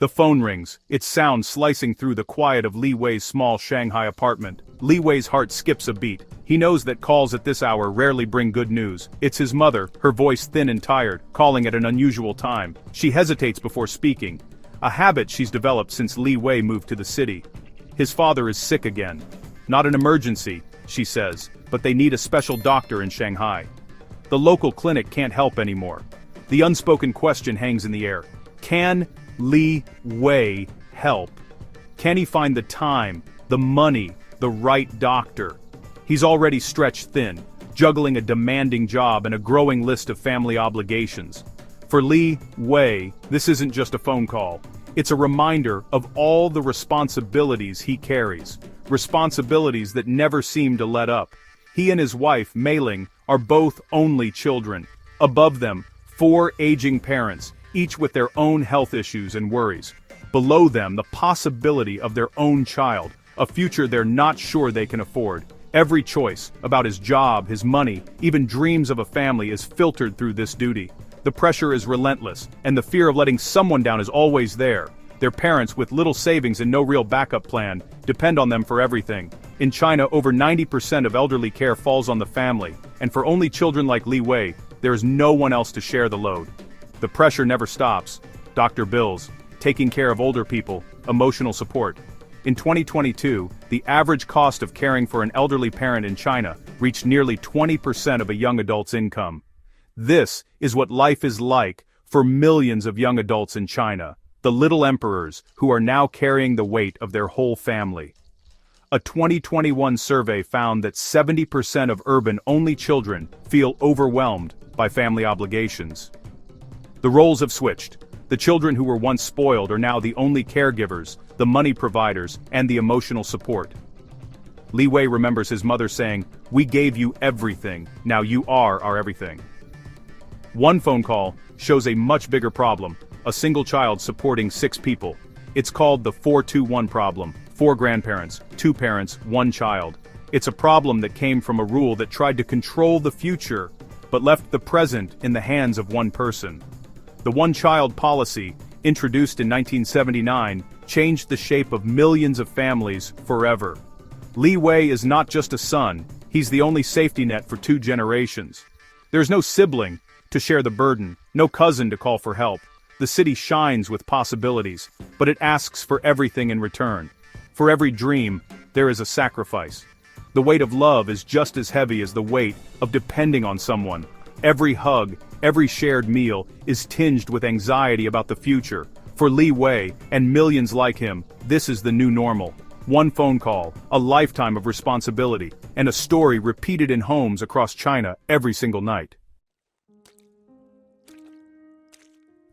The phone rings, its sound slicing through the quiet of Li Wei's small Shanghai apartment. Li Wei's heart skips a beat. He knows that calls at this hour rarely bring good news. It's his mother, her voice thin and tired, calling at an unusual time. She hesitates before speaking, a habit she's developed since Li Wei moved to the city. His father is sick again. Not an emergency, she says, but they need a special doctor in Shanghai. The local clinic can't help anymore. The unspoken question hangs in the air. Can Li Wei help? Can he find the time, the money, the right doctor? He's already stretched thin, juggling a demanding job and a growing list of family obligations. For Li Wei, this isn't just a phone call. It's a reminder of all the responsibilities he carries. Responsibilities that never seem to let up. He and his wife, Mei Ling, are both only children. Above them, 4 aging parents, each with their own health issues and worries. Below them, the possibility of their own child, a future they're not sure they can afford. Every choice, about his job, his money, even dreams of a family is filtered through this duty. The pressure is relentless, and the fear of letting someone down is always there. Their parents, with little savings and no real backup plan, depend on them for everything. In China, over 90% of elderly care falls on the family, and for only children like Li Wei, there is no one else to share the load. The pressure never stops. Doctor bills, taking care of older people, emotional support. In 2022, the average cost of caring for an elderly parent in China reached nearly 20% of a young adult's income. This is what life is like for millions of young adults in China, the little emperors who are now carrying the weight of their whole family. A 2021 survey found that 70% of urban-only children feel overwhelmed by family obligations. The roles have switched. The children who were once spoiled are now the only caregivers, the money providers, and the emotional support. Li Wei remembers his mother saying, "We gave you everything, now you are our everything." One phone call shows a much bigger problem, a single child supporting 6 people. It's called the 4-2-1 problem, 4 grandparents, 2 parents, 1 child. It's a problem that came from a rule that tried to control the future, but left the present in the hands of one person. The one-child policy, introduced in 1979, changed the shape of millions of families forever. Li Wei is not just a son, he's the only safety net for 2 generations. There's no sibling to share the burden, no cousin to call for help. The city shines with possibilities, but it asks for everything in return. For every dream, there is a sacrifice. The weight of love is just as heavy as the weight of depending on someone. Every hug, every shared meal is tinged with anxiety about the future. For Li Wei, and millions like him, this is the new normal. One phone call, a lifetime of responsibility, and a story repeated in homes across China every single night.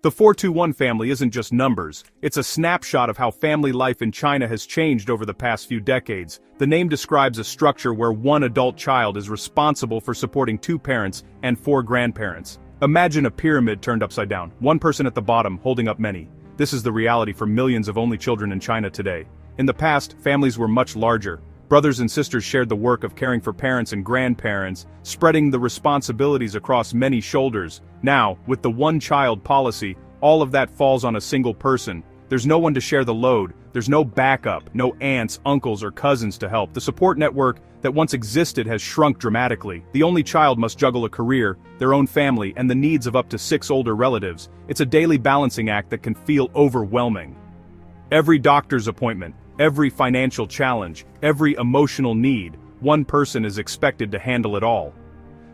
The 4-2-1 family isn't just numbers, it's a snapshot of how family life in China has changed over the past few decades. The name describes a structure where one adult child is responsible for supporting 2 parents and 4 grandparents. Imagine a pyramid turned upside down, one person at the bottom holding up many. This is the reality for millions of only children in China today. In the past, families were much larger. Brothers and sisters shared the work of caring for parents and grandparents, spreading the responsibilities across many shoulders. Now, with the one-child policy, all of that falls on a single person. There's no one to share the load, there's no backup, no aunts, uncles, or cousins to help. The support network that once existed has shrunk dramatically. The only child must juggle a career, their own family, and the needs of up to 6 older relatives. It's a daily balancing act that can feel overwhelming. Every doctor's appointment, every financial challenge, every emotional need, one person is expected to handle it all.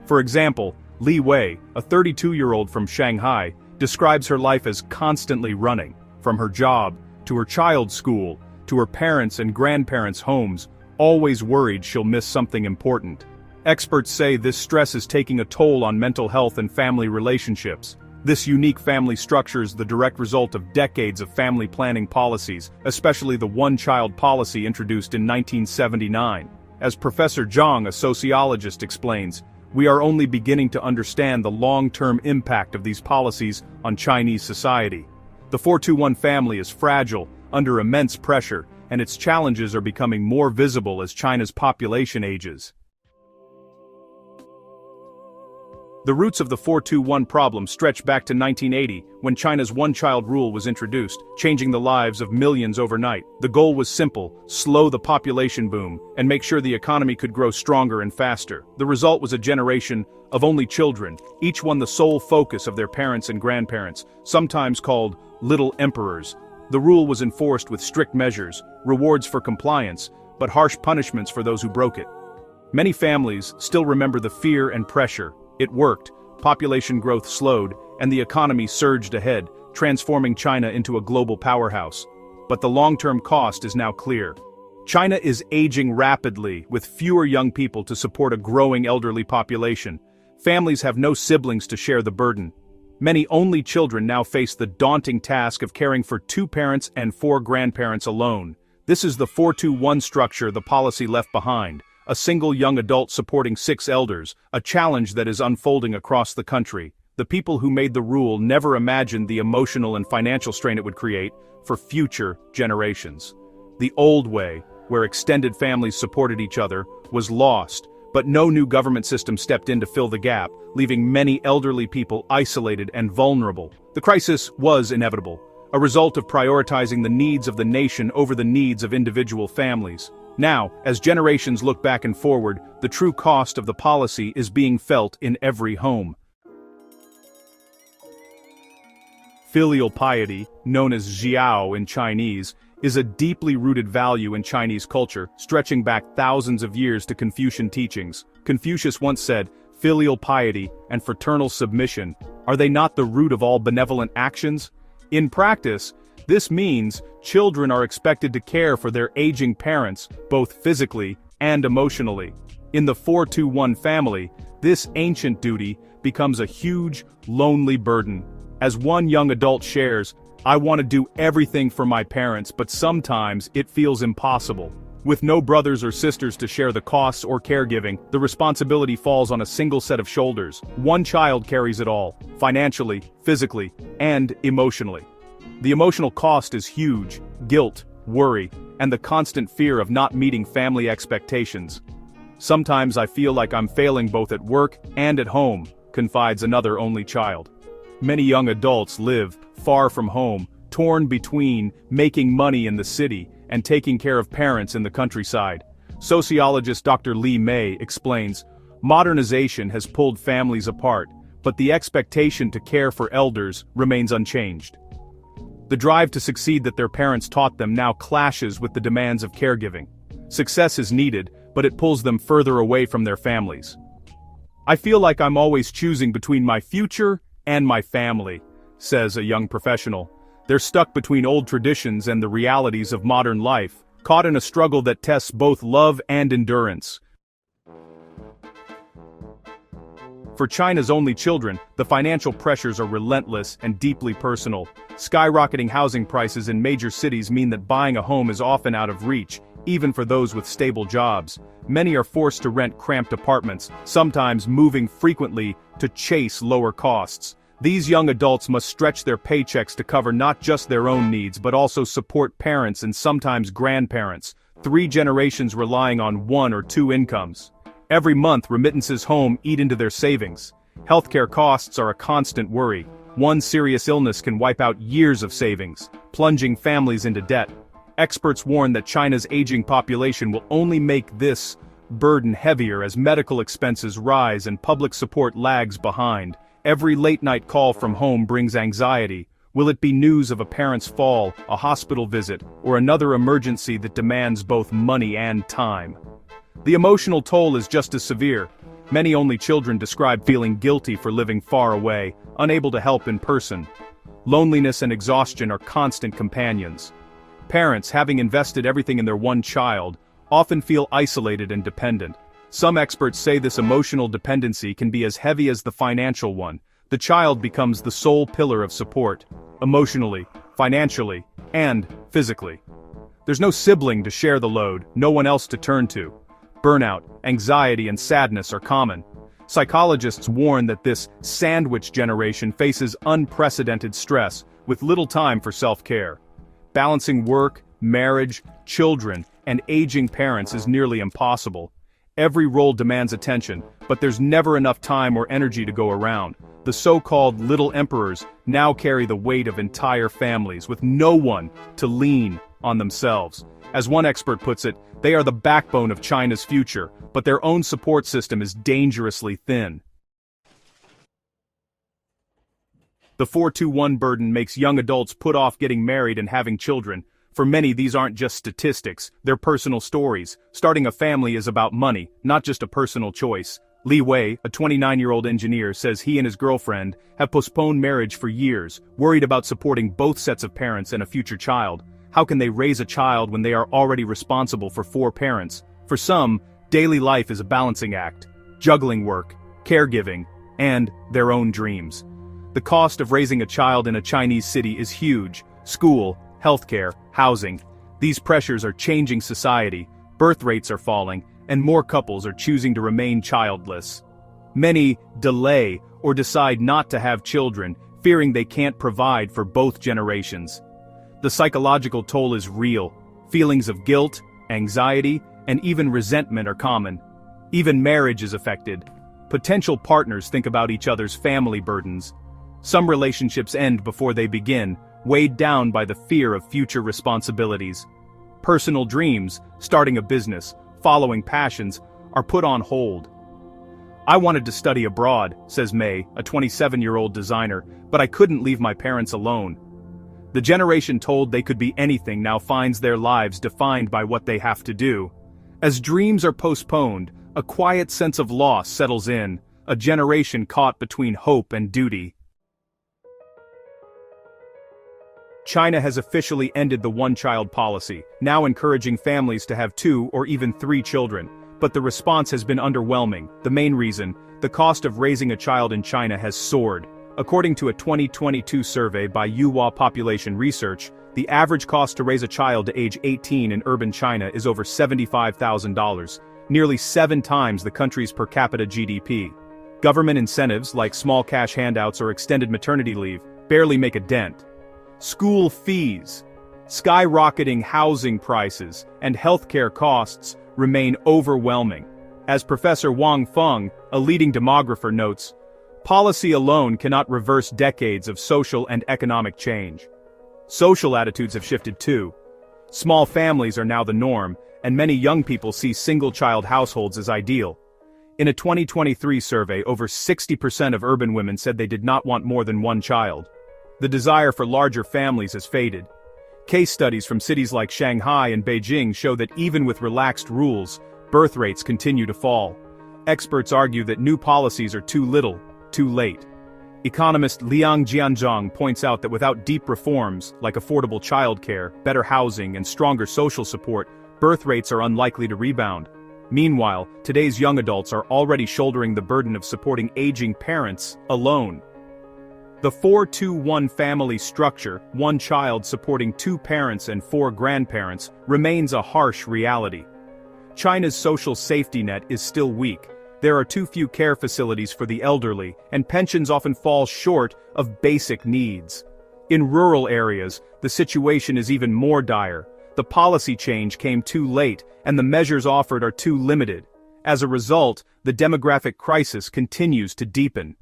For example, Li Wei, a 32-year-old from Shanghai, describes her life as constantly running, from her job, to her child's school, to her parents' and grandparents' homes, always worried she'll miss something important. Experts say this stress is taking a toll on mental health and family relationships. This unique family structure is the direct result of decades of family planning policies, especially the one-child policy introduced in 1979. As Professor Zhang, a sociologist, explains, we are only beginning to understand the long-term impact of these policies on Chinese society. The 4-2-1 family is fragile, under immense pressure, and its challenges are becoming more visible as China's population ages. The roots of the 421 problem stretch back to 1980, when China's one-child rule was introduced, changing the lives of millions overnight. The goal was simple: slow the population boom, and make sure the economy could grow stronger and faster. The result was a generation of only children, each one the sole focus of their parents and grandparents, sometimes called little emperors. The rule was enforced with strict measures, rewards for compliance, but harsh punishments for those who broke it. Many families still remember the fear and pressure. It worked, population growth slowed, and the economy surged ahead, transforming China into a global powerhouse. But the long-term cost is now clear. China is aging rapidly, with fewer young people to support a growing elderly population. Families have no siblings to share the burden. Many only children now face the daunting task of caring for 2 parents and 4 grandparents alone. This is the 421 structure the policy left behind. A single young adult supporting 6 elders, a challenge that is unfolding across the country. The people who made the rule never imagined the emotional and financial strain it would create for future generations. The old way, where extended families supported each other, was lost, but no new government system stepped in to fill the gap, leaving many elderly people isolated and vulnerable. The crisis was inevitable, a result of prioritizing the needs of the nation over the needs of individual families. Now, as generations look back and forward, the true cost of the policy is being felt in every home. Filial piety, known as jiao in Chinese, is a deeply rooted value in Chinese culture, stretching back thousands of years to Confucian teachings. Confucius once said, "Filial piety and fraternal submission, are they not the root of all benevolent actions?" In practice, this means children are expected to care for their aging parents, both physically and emotionally. In the 421 family, this ancient duty becomes a huge, lonely burden. As one young adult shares, "I want to do everything for my parents, but sometimes it feels impossible." With no brothers or sisters to share the costs or caregiving, the responsibility falls on a single set of shoulders. One child carries it all, financially, physically, and emotionally. The emotional cost is huge: guilt, worry, and the constant fear of not meeting family expectations. "Sometimes I feel like I'm failing both at work and at home," confides another only child. Many young adults live far from home, torn between making money in the city and taking care of parents in the countryside. Sociologist Dr. Li Mei explains, "Modernization has pulled families apart, but the expectation to care for elders remains unchanged." The drive to succeed that their parents taught them now clashes with the demands of caregiving. Success is needed, but it pulls them further away from their families. "I feel like I'm always choosing between my future and my family," says a young professional. They're stuck between old traditions and the realities of modern life, caught in a struggle that tests both love and endurance. For China's only children, the financial pressures are relentless and deeply personal. Skyrocketing housing prices in major cities mean that buying a home is often out of reach, even for those with stable jobs. Many are forced to rent cramped apartments, sometimes moving frequently to chase lower costs. These young adults must stretch their paychecks to cover not just their own needs but also support parents and sometimes grandparents, 3 generations relying on 1 or 2 incomes. Every month, remittances home eat into their savings. Healthcare costs are a constant worry. One serious illness can wipe out years of savings, plunging families into debt. Experts warn that China's aging population will only make this burden heavier as medical expenses rise and public support lags behind. Every late-night call from home brings anxiety. Will it be news of a parent's fall, a hospital visit, or another emergency that demands both money and time? The emotional toll is just as severe. Many only children describe feeling guilty for living far away, unable to help in person. Loneliness and exhaustion are constant companions. Parents, having invested everything in their one child, often feel isolated and dependent. Some experts say this emotional dependency can be as heavy as the financial one. The child becomes the sole pillar of support, emotionally, financially, and physically. There's no sibling to share the load, no one else to turn to. Burnout, anxiety, and sadness are common. Psychologists warn that this sandwich generation faces unprecedented stress, with little time for self-care. Balancing work, marriage, children, and aging parents is nearly impossible. Every role demands attention, But there's never enough time or energy to go around. The so-called little emperors now carry the weight of entire families with no one to lean on themselves. As one expert puts it, they are the backbone of China's future, but their own support system is dangerously thin. The 4-2-1 burden makes young adults put off getting married and having children. For many, these aren't just statistics, they're personal stories. Starting a family is about money, not just a personal choice. Li Wei, a 29-year-old engineer, says he and his girlfriend have postponed marriage for years, worried about supporting both sets of parents and a future child. How can they raise a child when they are already responsible for 4 parents? For some, daily life is a balancing act, juggling work, caregiving, and their own dreams. The cost of raising a child in a Chinese city is huge: school, healthcare, housing. These pressures are changing society, birth rates are falling, and more couples are choosing to remain childless. Many delay or decide not to have children, fearing they can't provide for both generations. The psychological toll is real. Feelings of guilt, anxiety, and even resentment are common. Even marriage is affected. Potential partners think about each other's family burdens. Some relationships end before they begin, weighed down by the fear of future responsibilities. Personal dreams, starting a business, following passions, are put on hold. I wanted to study abroad, says May, a 27-year-old designer, but I couldn't leave my parents alone. The generation told they could be anything now finds their lives defined by what they have to do. As dreams are postponed, a quiet sense of loss settles in, a generation caught between hope and duty. China has officially ended the one-child policy, now encouraging families to have 2 or even 3 children. But the response has been underwhelming. The main reason: the cost of raising a child in China has soared. According to a 2022 survey by Yuhua Population Research, the average cost to raise a child to age 18 in urban China is over $75,000, nearly 7 times the country's per capita GDP. Government incentives like small cash handouts or extended maternity leave barely make a dent. School fees, skyrocketing housing prices, and healthcare costs remain overwhelming. As Professor Wang Feng, a leading demographer, notes, policy alone cannot reverse decades of social and economic change. Social attitudes have shifted too. Small families are now the norm, and many young people see single-child households as ideal. In a 2023 survey, over 60% of urban women said they did not want more than 1 child. The desire for larger families has faded. Case studies from cities like Shanghai and Beijing show that even with relaxed rules, birth rates continue to fall. Experts argue that new policies are too little, too late. Economist Liang Jianzhang points out that without deep reforms, like affordable childcare, better housing, and stronger social support, birth rates are unlikely to rebound. Meanwhile, today's young adults are already shouldering the burden of supporting aging parents alone. The 4-2-1 family structure, 1 child supporting 2 parents and 4 grandparents, remains a harsh reality. China's social safety net is still weak. There are too few care facilities for the elderly, and pensions often fall short of basic needs. In rural areas, the situation is even more dire. The policy change came too late, and the measures offered are too limited. As a result, the demographic crisis continues to deepen.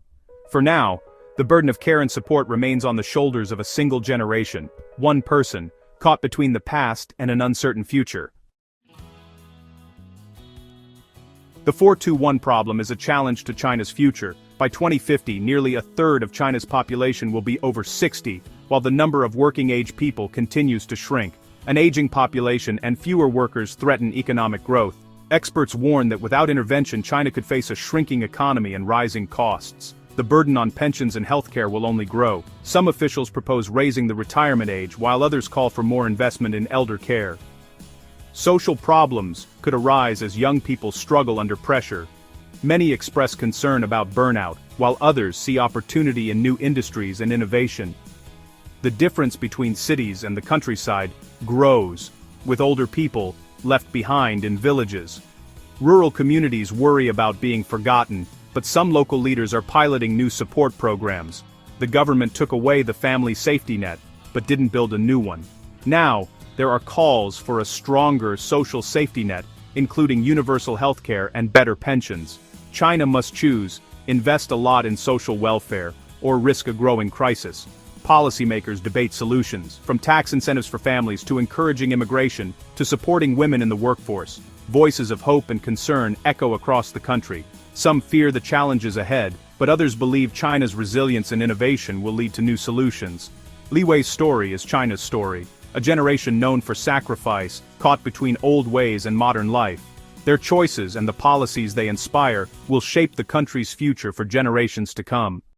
For now, the burden of care and support remains on the shoulders of a single generation, 1 person, caught between the past and an uncertain future. The 4-2-1 problem is a challenge to China's future. By 2050, nearly a third of China's population will be over 60, while the number of working-age people continues to shrink. An aging population and fewer workers threaten economic growth. Experts warn that without intervention, China could face a shrinking economy and rising costs. The burden on pensions and healthcare will only grow. Some officials propose raising the retirement age, while others call for more investment in elder care. Social problems could arise as young people struggle under pressure. Many express concern about burnout, while others see opportunity in new industries and innovation. The difference between cities and the countryside grows, with older people left behind in villages. Rural communities worry about being forgotten, but some local leaders are piloting new support programs. The government took away the family safety net, but didn't build a new one. Now, there are calls for a stronger social safety net, including universal healthcare and better pensions. China must choose: invest a lot in social welfare, or risk a growing crisis. Policymakers debate solutions, from tax incentives for families to encouraging immigration, to supporting women in the workforce. Voices of hope and concern echo across the country. Some fear the challenges ahead, but others believe China's resilience and innovation will lead to new solutions. Li Wei's story is China's story, a generation known for sacrifice, caught between old ways and modern life. Their choices and the policies they inspire will shape the country's future for generations to come.